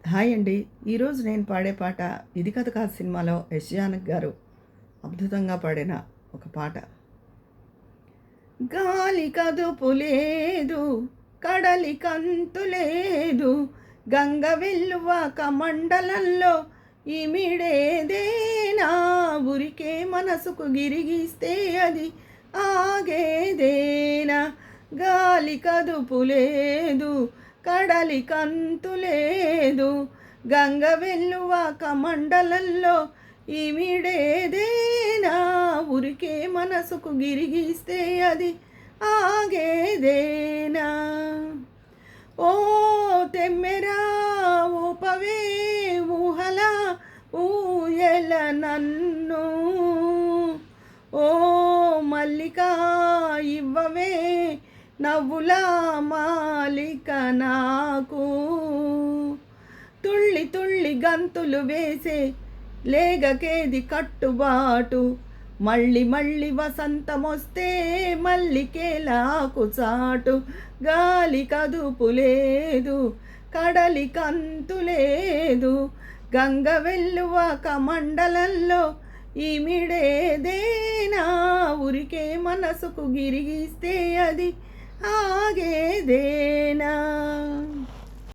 Hi అండి. ఈరోజు నేను పాడే పాట 'ఇది కథ కాదు' సినిమాలో ఎస్ జానకి గారు అద్భుతంగా పాడిన ఒక పాట. గాలి కదుపు లేదు, కడలి కంతు లేదు, గంగ వెల్లువ కమండలంలో ఇమిడేదేనా, ఉరికే మనసుకు గిరిగిస్తే అది ఆగేదేనా. గాలి కదుపు లేదు, కడలి కంతు లేదు, గంగ వెల్లువ కమండలంలో ఇమిడేదేనా, ఉరికే మనసుకు గిరిగిస్తే అది ఆగేదేనా. ఓ తెమ్మెరా ఊపవే ఊహలా ఊయల నన్ను, ఓ మల్లిక ఇవ్వవే నవ్వుల మాలిక నాకు, తుళ్ళి తుళ్ళి గంతులు వేసే లేగకేది కట్టుబాటు, మళ్ళీ మళ్ళీ వసంతమొస్తే మల్లికేలాకు చాటు. గాలి కదుపు లేదు, కడలి కంతు లేదు, గంగ వెల్లువ కమండలంలో ఇమిడేదేనా, ఉరికే మనసుకు గిరిగిస్తే అది ఆగేదేనా.